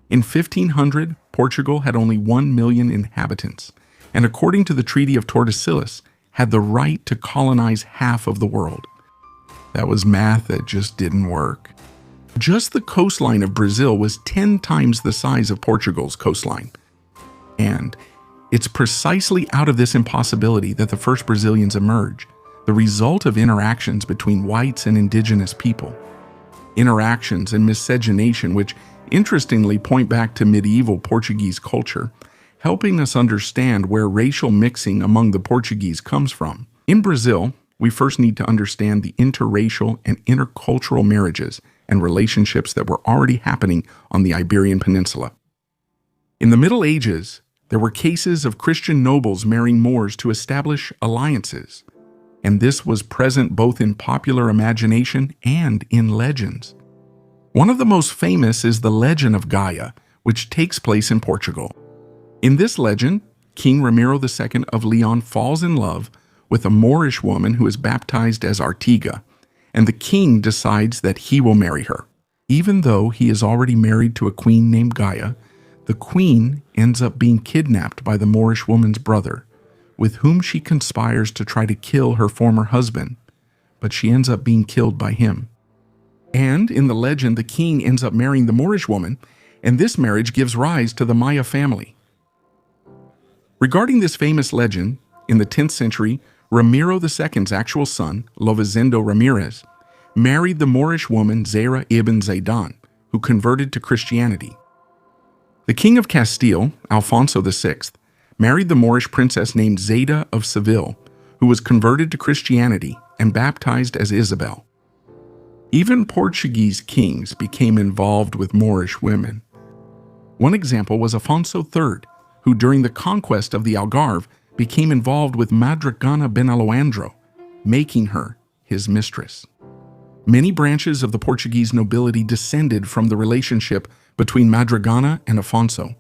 In 1500, Portugal had only 1 million inhabitants, and according to the Treaty of Tordesillas, had the right to colonize half of the world. That was math that just didn't work. Just the coastline of Brazil was 10 times the size of Portugal's coastline. And it's precisely out of this impossibility that the first Brazilians emerge, the result of interactions between whites and indigenous people. Interactions and miscegenation which interestingly point back to medieval Portuguese culture, helping us understand where racial mixing among the Portuguese comes from. In Brazil, we first need to understand the interracial and intercultural marriages and relationships that were already happening on the Iberian Peninsula. In the Middle Ages, there were cases of Christian nobles marrying Moors to establish alliances, and this was present both in popular imagination and in legends. One of the most famous is the legend of Gaia, which takes place in Portugal. In this legend, King Ramiro II of Leon falls in love with a Moorish woman who is baptized as Artiga, and the king decides that he will marry her. Even though he is already married to a queen named Gaia, the queen ends up being kidnapped by the Moorish woman's brother, with whom she conspires to try to kill her former husband, but she ends up being killed by him. And in the legend, the king ends up marrying the Moorish woman, and this marriage gives rise to the Maya family. Regarding this famous legend, in the 10th century, Ramiro II's actual son, Lovisendo Ramirez, married the Moorish woman Zahra ibn Zaidan, who converted to Christianity. The king of Castile, Alfonso VI, married the Moorish princess named Zaida of Seville, who was converted to Christianity and baptized as Isabel. Even Portuguese kings became involved with Moorish women. One example was Afonso III, who during the conquest of the Algarve became involved with Madragana ben Alejandro, making her his mistress. Many branches of the Portuguese nobility descended from the relationship between Madragana and Afonso.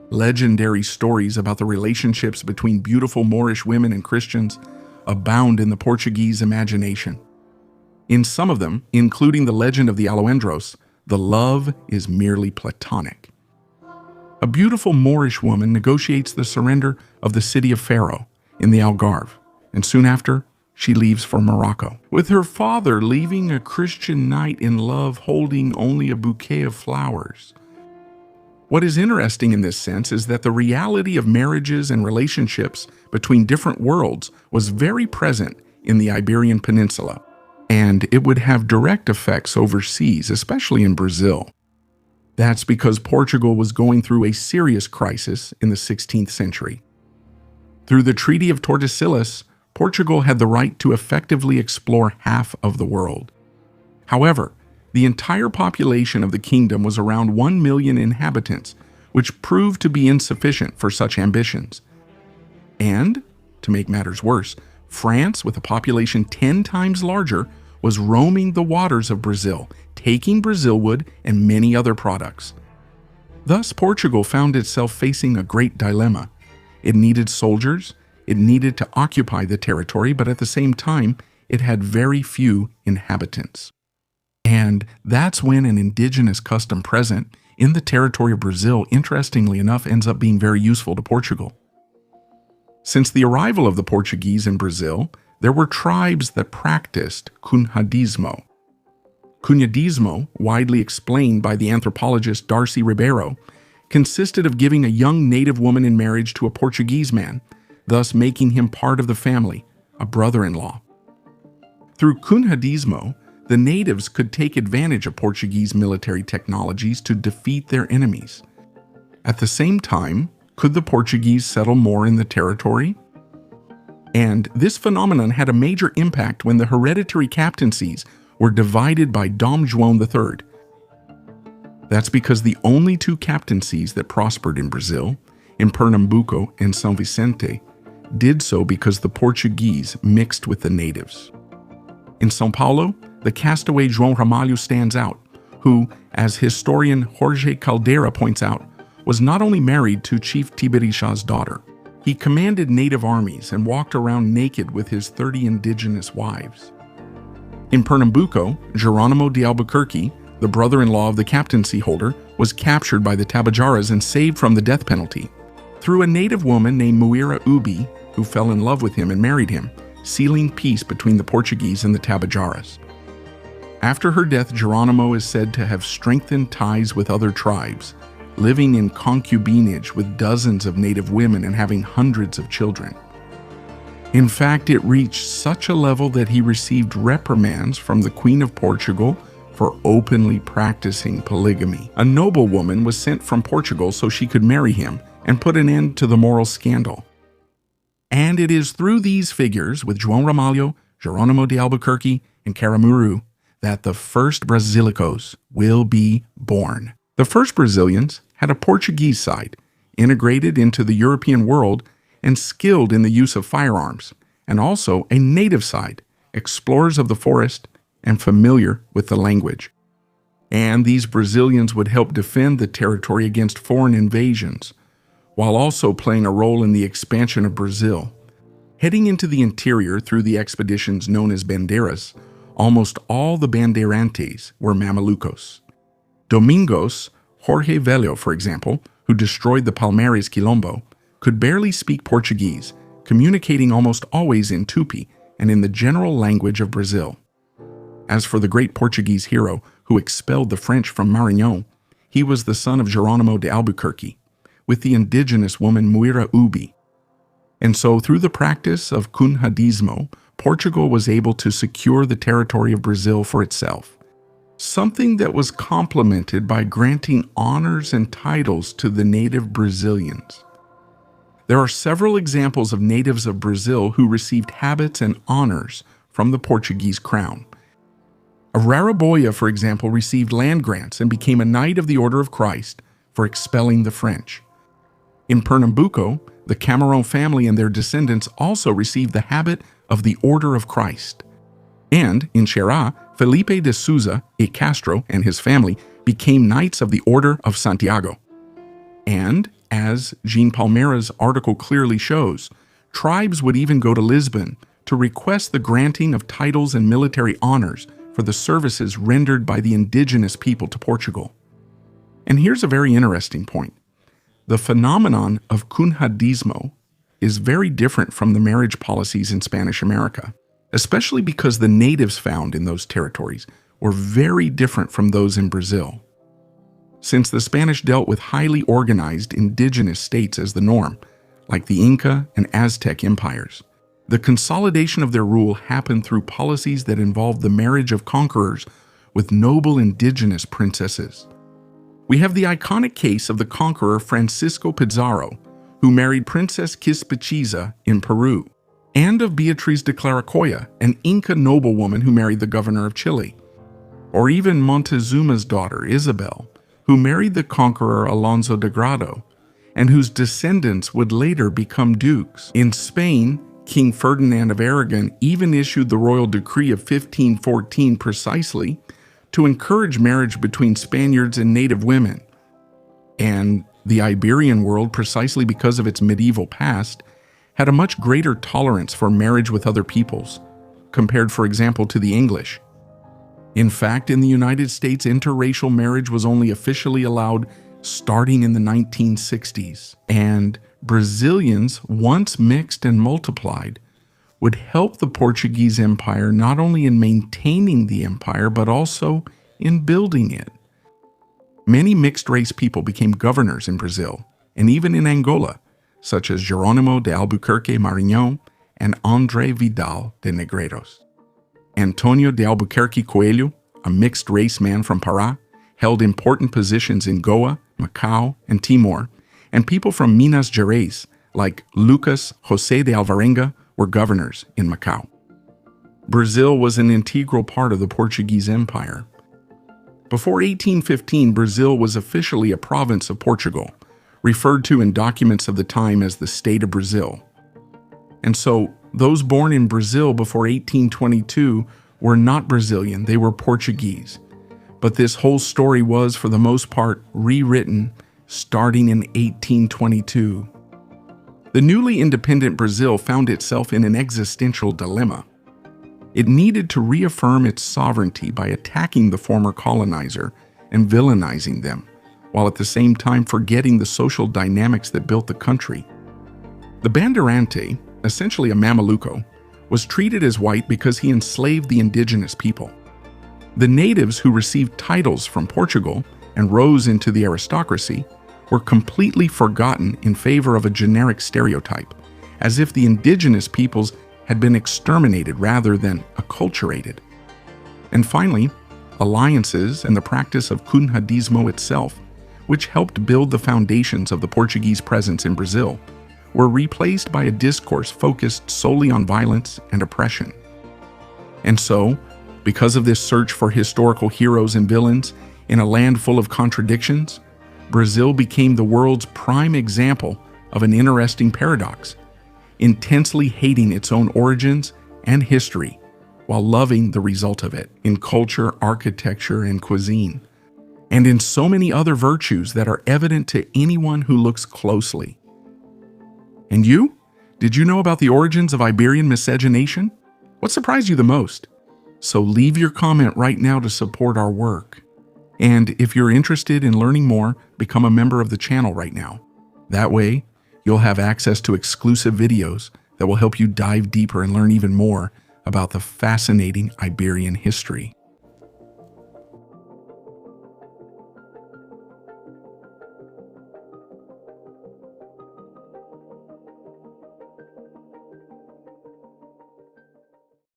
Legendary stories about the relationships between beautiful Moorish women and Christians abound in the Portuguese imagination. In some of them, including the legend of the Alejandros, the love is merely platonic. A beautiful Moorish woman negotiates the surrender of the city of Faro in the Algarve, and soon after, she leaves for Morocco, with her father leaving a Christian knight in love holding only a bouquet of flowers. What is interesting in this sense is that the reality of marriages and relationships between different worlds was very present in the Iberian Peninsula, and it would have direct effects overseas, especially in Brazil. That's because Portugal was going through a serious crisis in the 16th century. Through the Treaty of Tordesillas, Portugal had the right to effectively explore half of the world. However, the entire population of the kingdom was around 1 million inhabitants, which proved to be insufficient for such ambitions. And, to make matters worse, France, with a population 10 times larger, was roaming the waters of Brazil, taking Brazil wood and many other products. Thus, Portugal found itself facing a great dilemma. It needed soldiers, it needed to occupy the territory, but at the same time, it had very few inhabitants. And that's when an indigenous custom present in the territory of Brazil, interestingly enough, ends up being very useful to Portugal. Since the arrival of the Portuguese in Brazil, there were tribes that practiced Cunhadismo. Cunhadismo, widely explained by the anthropologist Darcy Ribeiro, consisted of giving a young native woman in marriage to a Portuguese man, thus making him part of the family, a brother-in-law. Through Cunhadismo, the natives could take advantage of Portuguese military technologies to defeat their enemies. At the same time, could the Portuguese settle more in the territory? And this phenomenon had a major impact when the hereditary captaincies were divided by Dom João III. That's because the only two captaincies that prospered in Brazil, in Pernambuco and São Vicente, did so because the Portuguese mixed with the natives. In São Paulo, the castaway João Ramalho stands out, who, as historian Jorge Caldeira points out, was not only married to Chief Tiberixa's daughter, he commanded native armies and walked around naked with his 30 indigenous wives. In Pernambuco, Geronimo de Albuquerque, the brother-in-law of the captaincy holder, was captured by the Tabajaras and saved from the death penalty through a native woman named Muira Ubi, who fell in love with him and married him, sealing peace between the Portuguese and the Tabajaras. After her death, Geronimo is said to have strengthened ties with other tribes, living in concubinage with dozens of native women and having hundreds of children. In fact, it reached such a level that he received reprimands from the Queen of Portugal for openly practicing polygamy. A noblewoman was sent from Portugal so she could marry him and put an end to the moral scandal. And it is through these figures, with João Ramalho, Geronimo de Albuquerque, and Caramuru, that the first Brasilicos will be born. The first Brazilians had a Portuguese side, integrated into the European world and skilled in the use of firearms, and also a native side, explorers of the forest and familiar with the language. And these Brazilians would help defend the territory against foreign invasions, while also playing a role in the expansion of Brazil. Heading into the interior through the expeditions known as bandeiras, almost all the bandeirantes were Mamelucos. Domingos Jorge Velho, for example, who destroyed the Palmares Quilombo, could barely speak Portuguese, communicating almost always in Tupi and in the general language of Brazil. As for the great Portuguese hero who expelled the French from Maranhão, he was the son of Geronimo de Albuquerque, with the indigenous woman Muira Ubi. And so through the practice of Cunhadismo, Portugal was able to secure the territory of Brazil for itself, something that was complemented by granting honors and titles to the native Brazilians. There are several examples of natives of Brazil who received habits and honors from the Portuguese crown. Araraboia, for example, received land grants and became a Knight of the Order of Christ for expelling the French. In Pernambuco, the Camarão family and their descendants also received the habit of the Order of Christ. And in Ceará, Felipe de Souza e Castro and his family became Knights of the Order of Santiago. And, as Jean Palmeira's article clearly shows, tribes would even go to Lisbon to request the granting of titles and military honors for the services rendered by the indigenous people to Portugal. And here's a very interesting point. The phenomenon of Cunhadismo is very different from the marriage policies in Spanish America, especially because the natives found in those territories were very different from those in Brazil. Since the Spanish dealt with highly organized indigenous states as the norm, like the Inca and Aztec empires, the consolidation of their rule happened through policies that involved the marriage of conquerors with noble indigenous princesses. We have the iconic case of the conqueror Francisco Pizarro, who married Princess Quispichiza in Peru, and of Beatriz de Claracoya, an Inca noblewoman who married the governor of Chile, or even Montezuma's daughter Isabel, who married the conqueror Alonso de Grado, and whose descendants would later become dukes. In Spain, King Ferdinand of Aragon even issued the royal decree of 1514 precisely to encourage marriage between Spaniards and native women. And the Iberian world, precisely because of its medieval past, had a much greater tolerance for marriage with other peoples, compared, for example, to the English. In fact, in the United States, interracial marriage was only officially allowed starting in the 1960s, and Brazilians, once mixed and multiplied, would help the Portuguese Empire not only in maintaining the empire, but also in building it. Many mixed-race people became governors in Brazil, and even in Angola, such as Geronimo de Albuquerque Maranhão and André Vidal de Negreiros. Antonio de Albuquerque Coelho, a mixed-race man from Pará, held important positions in Goa, Macau, and Timor, and people from Minas Gerais, like Lucas José de Alvarenga, were governors in Macau. Brazil was an integral part of the Portuguese Empire. Before 1815, Brazil was officially a province of Portugal, referred to in documents of the time as the State of Brazil. And so, those born in Brazil before 1822 were not Brazilian, they were Portuguese. But this whole story was, for the most part, rewritten starting in 1822. The newly independent Brazil found itself in an existential dilemma. It needed to reaffirm its sovereignty by attacking the former colonizer and villainizing them, while at the same time forgetting the social dynamics that built the country. The Bandeirante, essentially a Mameluco, was treated as white because he enslaved the indigenous people. The natives who received titles from Portugal and rose into the aristocracy were completely forgotten in favor of a generic stereotype, as if the indigenous peoples had been exterminated rather than acculturated. And finally, alliances and the practice of Cunhadismo itself, which helped build the foundations of the Portuguese presence in Brazil, were replaced by a discourse focused solely on violence and oppression. And so, because of this search for historical heroes and villains in a land full of contradictions, Brazil became the world's prime example of an interesting paradox, intensely hating its own origins and history while loving the result of it in culture, architecture, and cuisine, and in so many other virtues that are evident to anyone who looks closely. And you? Did you know about the origins of Iberian miscegenation? What surprised you the most? So leave your comment right now to support our work. And if you're interested in learning more, become a member of the channel right now. That way, you'll have access to exclusive videos that will help you dive deeper and learn even more about the fascinating Iberian history.